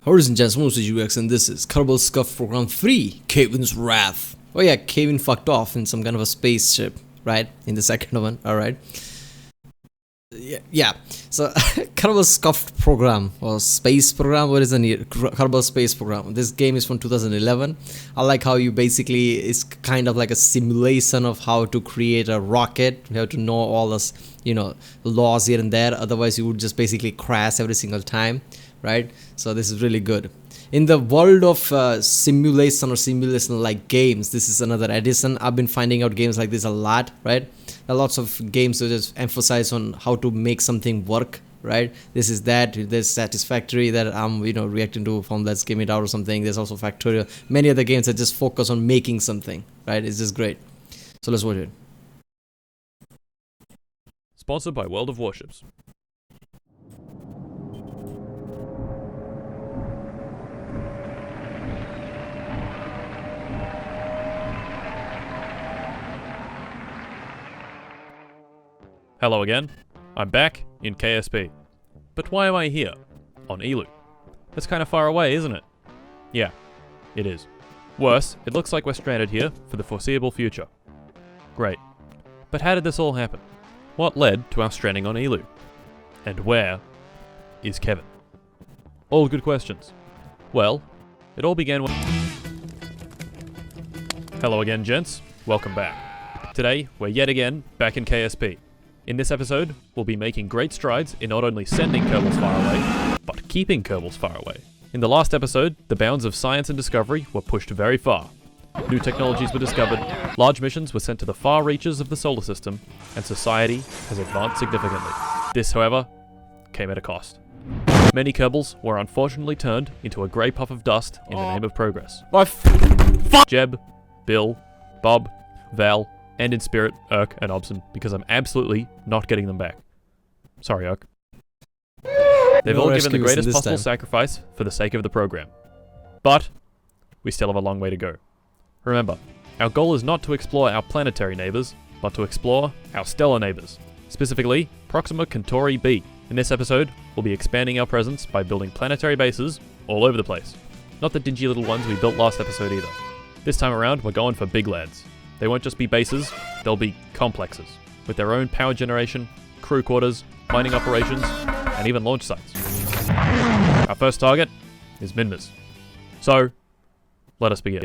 Horizon Jazz UX, and this is Kerbal Scuffed Program 3, Kevin's Wrath. Oh yeah, Kevin fucked off in some kind of a spaceship, right? In the second one, alright. Yeah. So, Kerbal Scuffed program, or space program, what is a Kerbal space program? This game is from 2011. I like how you basically, it's kind of like a simulation of how to create a rocket. You have to know all this, laws here and there, otherwise you would just basically crash every single time. Right, so this is really good. In the world of simulation like games, this is another addition. I've been finding out games like this a lot, right? There are lots of games that just emphasize on how to make something work, right? This is that. There's Satisfactory that I'm reacting to from Let's Game It Out or something. There's also Factorial. Many other games that just focus on making something, right? It's just great. So let's watch it. Sponsored by World of Warships. Hello again, I'm back in KSP. But why am I here? On Elu. That's kind of far away, isn't it? Yeah, it is. Worse, it looks like we're stranded here for the foreseeable future. Great. But how did this all happen? What led to our stranding on Elu? And where is Kevin? All good questions. Well, it all began when... Hello again, gents. Welcome back. Today, we're yet again back in KSP. In this episode, we'll be making great strides in not only sending Kerbals far away, but keeping Kerbals far away. In the last episode, the bounds of science and discovery were pushed very far. New technologies were discovered, large missions were sent to the far reaches of the solar system, and society has advanced significantly. This, however, came at a cost. Many Kerbals were unfortunately turned into a grey puff of dust in the name of progress. Jeb, Bill, Bob, Val, and in spirit, Urk and Obson, because I'm absolutely not getting them back. Sorry, Urk. They've all given the greatest possible sacrifice for the sake of the program. But, we still have a long way to go. Remember, our goal is not to explore our planetary neighbours, but to explore our stellar neighbours. Specifically, Proxima Centauri b. In this episode, we'll be expanding our presence by building planetary bases all over the place. Not the dingy little ones we built last episode either. This time around, we're going for big lads. They won't just be bases, they'll be complexes, with their own power generation, crew quarters, mining operations, and even launch sites. Our first target is Minmus. So, let us begin.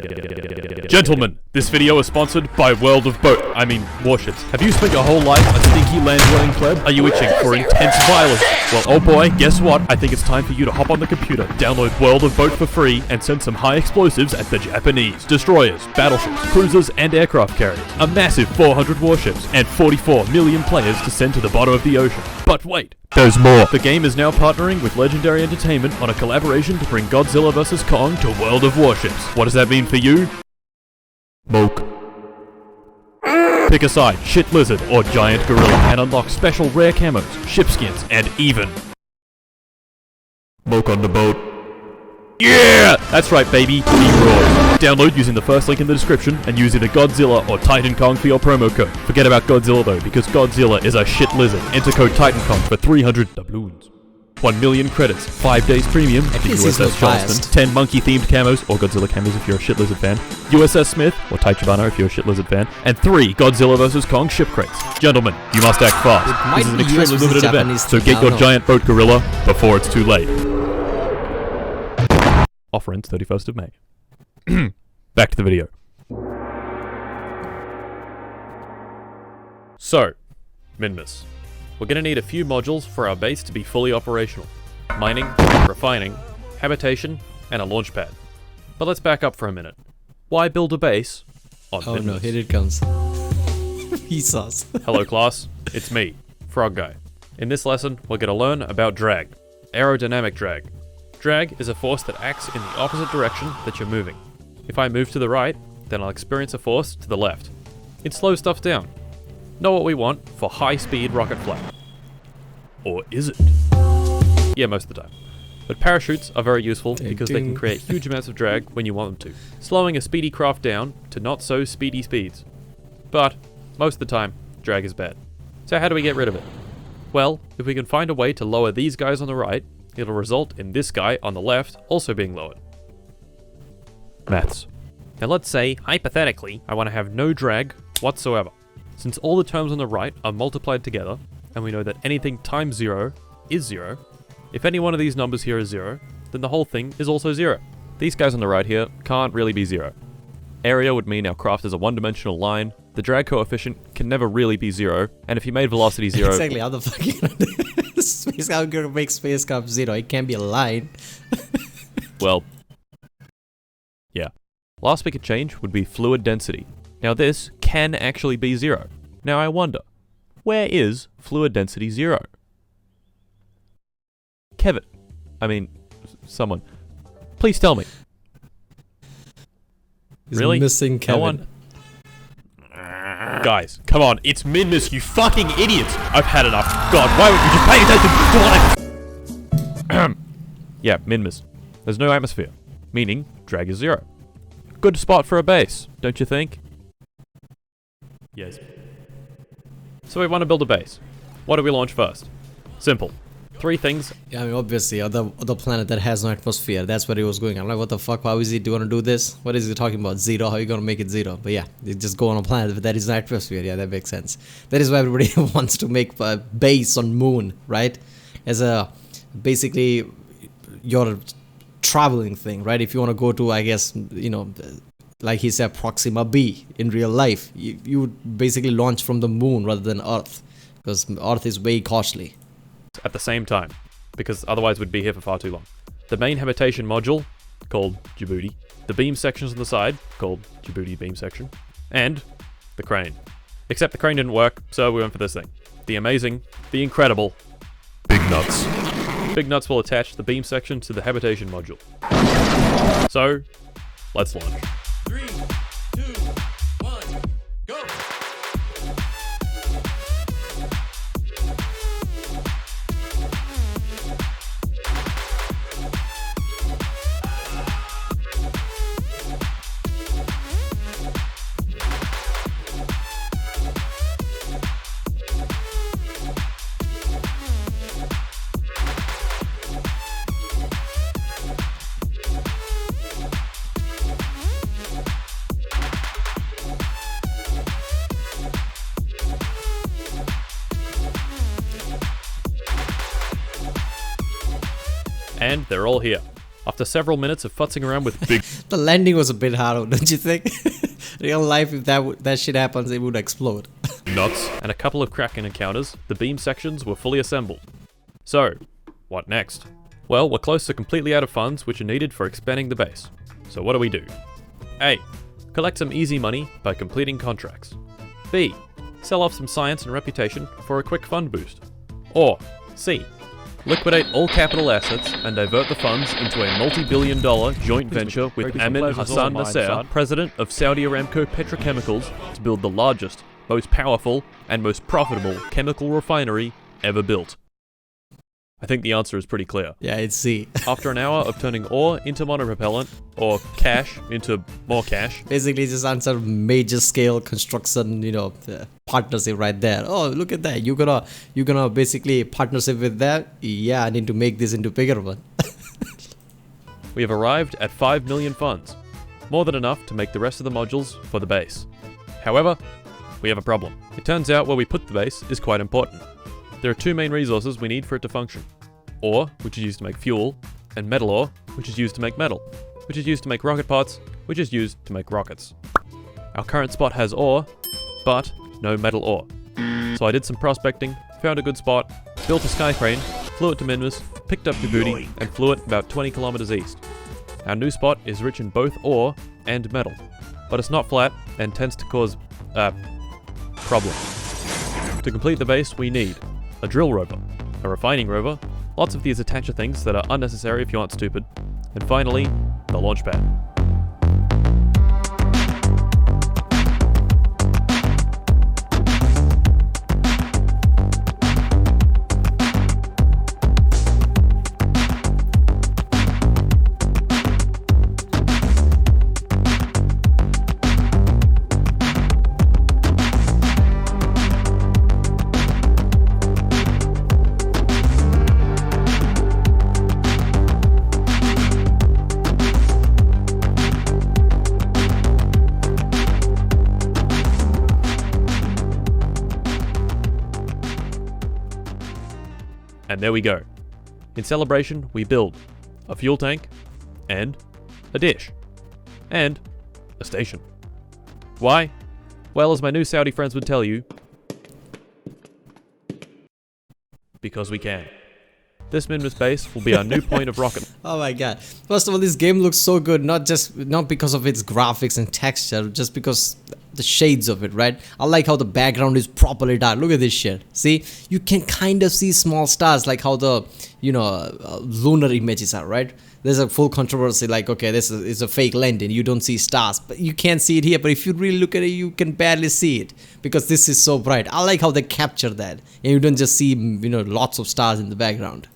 Gentlemen, this video is sponsored by Warships. Have you spent your whole life a stinky land-dwelling pleb? Are you itching for intense violence? Well, oh boy, guess what? I think it's time for you to hop on the computer, download World of Boat for free, and send some high explosives at the Japanese. Destroyers, battleships, cruisers, and aircraft carriers. A massive 400 warships, and 44 million players to send to the bottom of the ocean. But wait, there's more. The game is now partnering with Legendary Entertainment on a collaboration to bring Godzilla vs. Kong to World of Warships. What does that mean for you? Moke. Pick a side, shit lizard or giant gorilla, and unlock special rare camos, ship skins, and even Moke on the boat. Yeah! That's right, baby. He roars. Download using the first link in the description and use either Godzilla or Titan Kong for your promo code. Forget about Godzilla though, because Godzilla is a shit lizard. Enter code Titan Kong for 300 doubloons. 1 million credits, 5 days premium at the USS Charleston, 10 monkey-themed camos, or Godzilla camos if you're a shit lizard fan, USS Smith, or Taichibana if you're a shit lizard fan, and 3 Godzilla vs. Kong ship crates. Gentlemen, you must act fast. This is an extremely limited event, so get your giant boat gorilla before it's too late. Offer ends 31st of May. Back to the video. So, Minmus. We're going to need a few modules for our base to be fully operational. Mining, refining, habitation, and a launch pad. But let's back up for a minute. Why build a base on Minmus? Oh no, here it comes. Vsauce. Hello class, it's me, Frog Guy. In this lesson, we're going to learn about drag. Aerodynamic drag. Drag is a force that acts in the opposite direction that you're moving. If I move to the right, then I'll experience a force to the left. It slows stuff down. Know what we want for high-speed rocket flight. Or is it? Yeah, most of the time. But parachutes are very useful because they can create huge amounts of drag when you want them to, slowing a speedy craft down to not so speedy speeds. But, most of the time, drag is bad. So how do we get rid of it? Well, if we can find a way to lower these guys on the right, it'll result in this guy on the left also being lowered. Maths. Now let's say, hypothetically, I want to have no drag whatsoever. Since all the terms on the right are multiplied together, and we know that anything times 0 is 0, if any one of these numbers here is 0, then the whole thing is also 0. These guys on the right here can't really be 0. Area would mean our craft is a one-dimensional line, the drag coefficient can never really be 0, and if you made velocity 0... Exactly, how the fuck you gonna do space, how you gonna make spacecraft 0? It can't be a line. Well, yeah. Last we could change would be fluid density. Now this can actually be 0. Now I wonder, where is fluid density 0? Kevin. Someone. Please tell me. He's really? Missing Kevin. No one? Guys, come on, it's Minmus, you fucking idiots! I've had enough. God, why would you just pay attention to what I... Yeah, Minmus. There's no atmosphere, meaning drag is 0. Good spot for a base, don't you think? Yes. So we want to build a base. What do we launch first? Simple. 3 things. Yeah, obviously, other planet that has no atmosphere. That's where he was going. I'm like, what the fuck? Why is he going to do this? What is he talking about? 0? How are you going to make it 0? But yeah, they just go on a planet that is no atmosphere. Yeah, that makes sense. That is why everybody wants to make a base on moon, right? As a, basically, your traveling thing, right? If you want to go to, I guess, like he said, Proxima B in real life, you would basically launch from the moon rather than Earth, because Earth is way costly. At the same time, because otherwise we'd be here for far too long. The main habitation module, called Djibouti, the beam sections on the side, called Djibouti beam section, and the crane. Except the crane didn't work, so we went for this thing. The amazing, the incredible, Big Nuts. Big Nuts will attach the beam section to the habitation module. So, let's launch. 3, 2, 1, go! And they're all here. After several minutes of futzing around with big... The landing was a bit hard, don't you think? Real life, if that shit happens, it would explode. nuts and a couple of Kraken encounters, the beam sections were fully assembled. So, what next? Well, we're close to completely out of funds which are needed for expanding the base. So what do? A. Collect some easy money by completing contracts. B. Sell off some science and reputation for a quick fund boost. Or C. Liquidate all capital assets and divert the funds into a multi-billion-dollar joint venture with Amin Hassan Nasser, president of Saudi Aramco Petrochemicals, to build the largest, most powerful, and most profitable chemical refinery ever built. I think the answer is pretty clear. Yeah, it's C. After an hour of turning ore into monopropellant, or cash into more cash. Basically, just answer major scale construction, partnership right there. Oh, look at that. You're gonna basically partnership with that? Yeah, I need to make this into bigger one. We have arrived at 5 million funds. More than enough to make the rest of the modules for the base. However, we have a problem. It turns out where we put the base is quite important. There are two main resources we need for it to function. Ore, which is used to make fuel, and metal ore, which is used to make metal, which is used to make rocket parts, which is used to make rockets. Our current spot has ore, but no metal ore. So I did some prospecting, found a good spot, built a sky crane, flew it to Minmus, picked up Djibouti, and flew it about 20 kilometers east. Our new spot is rich in both ore and metal, but it's not flat and tends to cause, problems. To complete the base, we need a drill rover, a refining rover, lots of these attacher things that are unnecessary if you aren't stupid, and finally, the launch pad. And there we go. In celebration, we build a fuel tank, and a dish, and a station. Why? Well, as my new Saudi friends would tell you, because we can. This Minmus base will be our new point of rocket. Oh my god. First of all, this game looks so good, not because of its graphics and texture, just because the shades of it, right? I like how the background is properly dark. Look at this shit. See? You can kind of see small stars, like how the, lunar images are, right? There's a full controversy, like, okay, this is a fake landing, you don't see stars, but you can't see it here. But if you really look at it, you can barely see it, because this is so bright. I like how they capture that, and you don't just see, lots of stars in the background.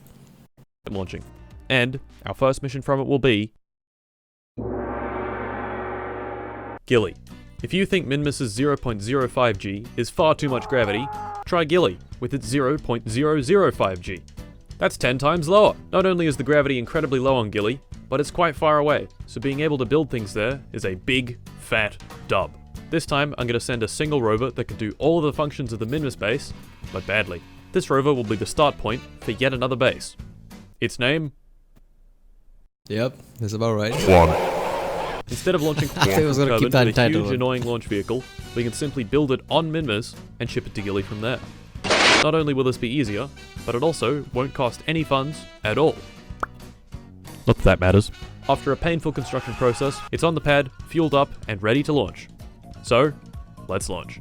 Launching. And our first mission from it will be Gilly. If you think Minmus's 0.05G is far too much gravity, try Gilly with its 0.005G. That's 10 times lower. Not only is the gravity incredibly low on Gilly, but it's quite far away, so being able to build things there is a big, fat dub. This time, I'm going to send a single rover that can do all of the functions of the Minmus base, but badly. This rover will be the start point for yet another base. Its name? Yep, that's about right. Instead of launching I was gonna keep that with a title. huge annoying launch vehicle, we can simply build it on Minmus and ship it to Gilly from there. Not only will this be easier, but it also won't cost any funds at all. Not that that matters. After a painful construction process, it's on the pad, fueled up, and ready to launch. So, let's launch.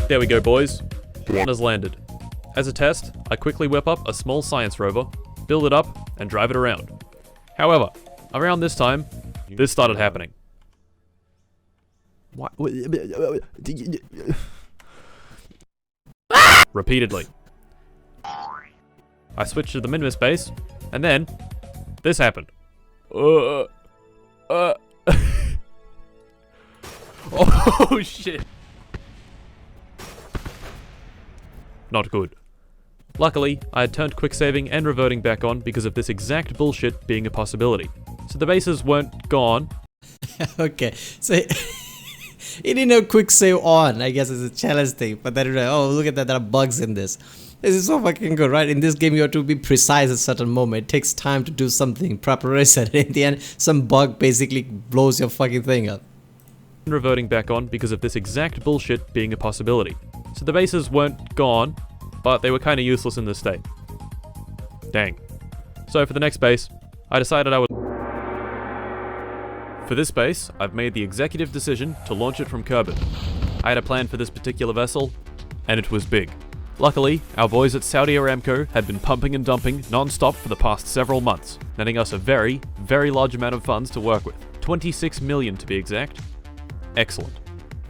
There we go, boys. One has landed. As a test, I quickly whip up a small science rover, build it up, and drive it around. However, around this time, this started happening. What? Repeatedly. I switched to the Minmus base, and then this happened. Oh shit. Not good. Luckily, I had turned quick saving and reverting back on because of this exact bullshit being a possibility. So the bases weren't gone. Okay, so it didn't have quick save on, I guess it's a challenge thing, but then oh, look at that, there are bugs in this. This is so fucking good, right? In this game you have to be precise at a certain moment. It takes time to do something, preparation, and in the end some bug basically blows your fucking thing up. Reverting back on because of this exact bullshit being a possibility. So the bases weren't gone, but they were kinda useless in this state. Dang. So for the next base, I decided I would... For this base, I've made the executive decision to launch it from Kerbal. I had a plan for this particular vessel, and it was big. Luckily, our boys at Saudi Aramco had been pumping and dumping non-stop for the past several months, netting us a very, very large amount of funds to work with. 26 million to be exact. Excellent.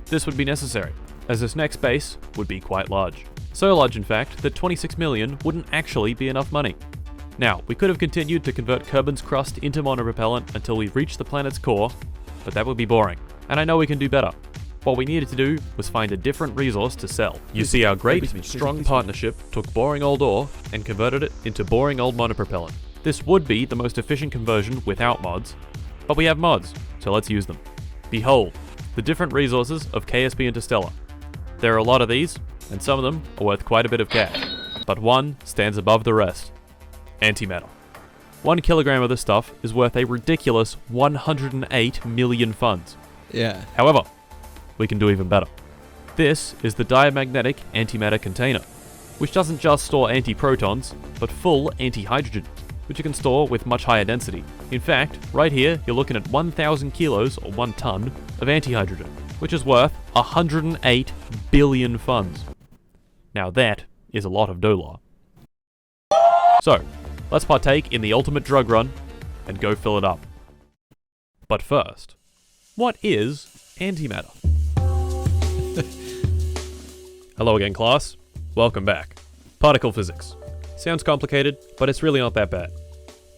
This would be necessary, as this next base would be quite large. So large, in fact, that 26 million wouldn't actually be enough money. Now, we could have continued to convert Kerbin's crust into monopropellant until we reached the planet's core, but that would be boring, and I know we can do better. What we needed to do was find a different resource to sell. You see, our great, strong partnership took boring old ore and converted it into boring old monopropellant. This would be the most efficient conversion without mods, but we have mods, so let's use them. Behold, the different resources of KSP Interstellar. There are a lot of these, and some of them are worth quite a bit of cash, but one stands above the rest. Antimatter. 1 kilogram of this stuff is worth a ridiculous 108 million funds. Yeah. However, we can do even better. This is the Diamagnetic antimatter container, which doesn't just store antiprotons, but full antihydrogen, which you can store with much higher density. In fact, right here, you're looking at 1,000 kilos, or 1 ton, of antihydrogen, which is worth 108 billion funds. Now that is a lot of dollar. So, let's partake in the ultimate drug run and go fill it up. But first, what is antimatter? Hello again, class. Welcome back. Particle physics. Sounds complicated, but it's really not that bad.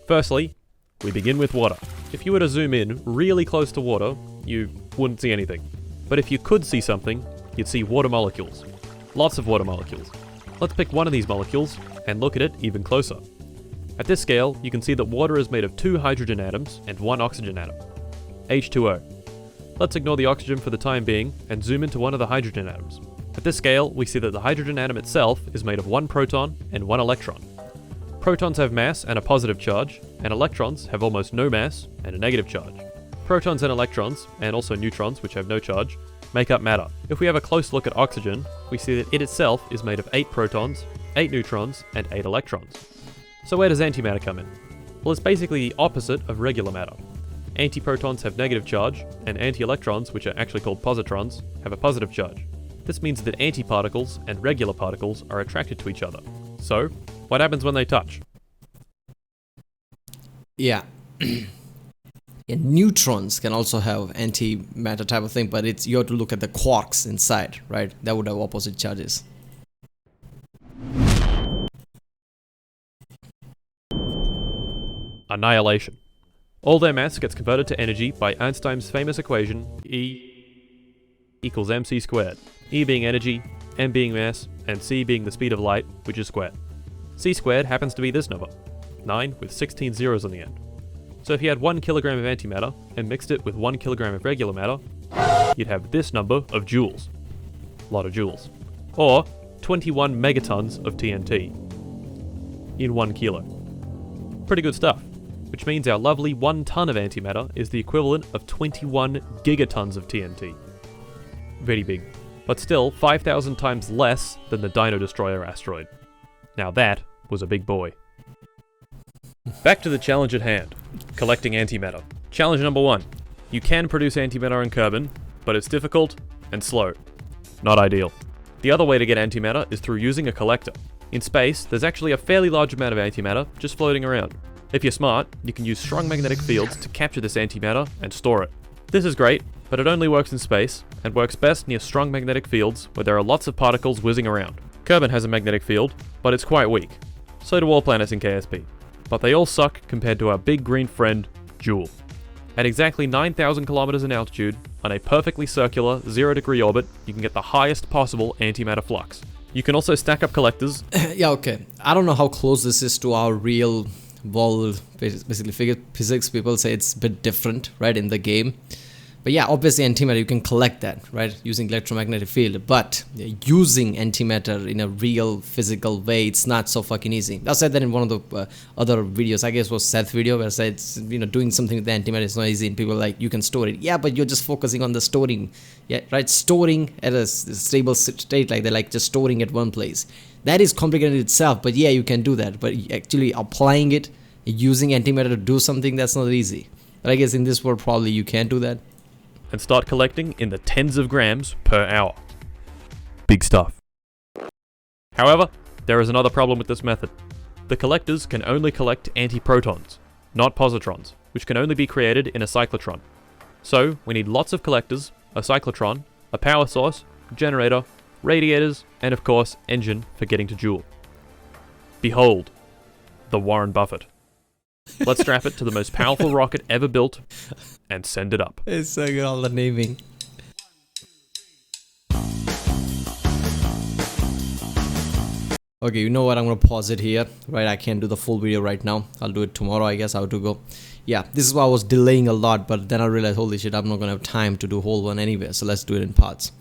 Firstly, We begin with water. If you were to zoom in really close to water, you wouldn't see anything. But if you could see something, you'd see water molecules. Lots of water molecules. Let's pick one of these molecules and look at it even closer. At this scale, you can see that water is made of 2 hydrogen atoms and 1 oxygen atom. H2O. Let's ignore the oxygen for the time being and zoom into one of the hydrogen atoms. At this scale, we see that the hydrogen atom itself is made of 1 proton and 1 electron. Protons have mass and a positive charge, and electrons have almost no mass and a negative charge. Protons and electrons, and also neutrons which have no charge, make up matter. If we have a close look at oxygen, we see that it itself is made of 8 protons, 8 neutrons, and 8 electrons. So where does antimatter come in? Well, it's basically the opposite of regular matter. Antiprotons have negative charge, and anti-electrons, which are actually called positrons, have a positive charge. This means that antiparticles and regular particles are attracted to each other. So, what happens when they touch? Yeah. Yeah, neutrons can also have antimatter type of thing, but you have to look at the quarks inside, right? That would have opposite charges. Annihilation. All their mass gets converted to energy by Einstein's famous equation E equals mc squared. E being energy, m being mass, and c being the speed of light, which is squared. C squared happens to be this number, 9 with 16 zeros on the end. So if you had 1 kilogram of antimatter and mixed it with 1 kilogram of regular matter, you'd have this number of joules. A lot of joules. Or 21 megatons of TNT in 1 kilo. Pretty good stuff. Which means our lovely 1 ton of antimatter is the equivalent of 21 gigatons of TNT. Very big. But still 5,000 times less than the Dino Destroyer asteroid. Now that was a big boy. Back to the challenge at hand. Collecting antimatter. Challenge number 1. You can produce antimatter and carbon, but it's difficult and slow. Not ideal. The other way to get antimatter is through using a collector. In space, there's actually a fairly large amount of antimatter just floating around. If you're smart, you can use strong magnetic fields to capture this antimatter and store it. This is great, but it only works in space, and works best near strong magnetic fields where there are lots of particles whizzing around. Carbon has a magnetic field, but it's quite weak. So do all planets in KSP. But they all suck compared to our big green friend, Joule. At exactly 9,000 kilometers in altitude, on a perfectly circular, 0-degree orbit, you can get the highest possible antimatter flux. You can also stack up collectors. Yeah, okay. I don't know how close this is to our real world. Basically, physics people say it's a bit different, right, in the game. But yeah, obviously antimatter, you can collect that, right, using electromagnetic field. But using antimatter in a real physical way, it's not so fucking easy. I said that in one of the other videos. I guess it was Seth's video where I said, doing something with the antimatter is not easy. And people are like, you can store it. Yeah, but you're just focusing on the storing. Yeah, right, storing at a stable state, like they're like just storing at one place. That is complicated itself, but yeah, you can do that. But actually applying it, using antimatter to do something, that's not easy. But I guess in this world, probably you can do that. And start collecting in the tens of grams per hour. Big stuff. However, there is another problem with this method. The collectors can only collect antiprotons, not positrons, which can only be created in a cyclotron. So, we need lots of collectors, a cyclotron, a power source, generator, radiators, and of course, engine for getting to Joule. Behold, the Warren Buffett. Let's strap it to the most powerful rocket ever built and send it up. It's so good, all the naming. Okay, you know what? I'm gonna pause it here, right? I can't do the full video right now. I'll do it tomorrow, I guess. How to go. Yeah, this is why I was delaying a lot, but then I realized, holy shit, I'm not gonna have time to do a whole one anyway. So let's do it in parts.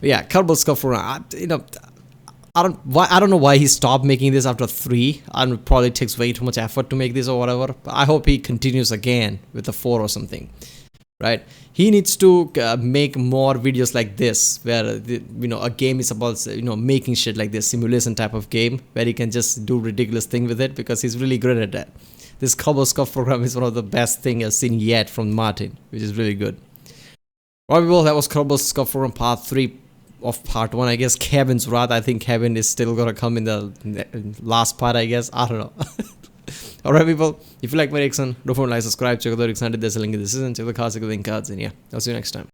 But yeah, Kerbal Scuffed. I don't know why he stopped making this after 3. And probably takes way too much effort to make this or whatever. But I hope he continues again with the 4 or something, right? He needs to make more videos like this, where a game is about making shit like this, simulation type of game, where he can just do ridiculous thing with it, because he's really good at that. This Kerbal Scuffed program is one of the best thing I've seen yet from Martin, which is really good. Alright, people, that was Kerbal Scuffed program part 3. Of part 1, I guess. Kevin's wrath. I think Kevin is still gonna come in the last part, I guess. I don't know. Alright, people, if you like my reaction, don't forget to like, subscribe, check out the reaction. There's a link in the description. Check the cards, check the link cards, and yeah, I'll see you next time.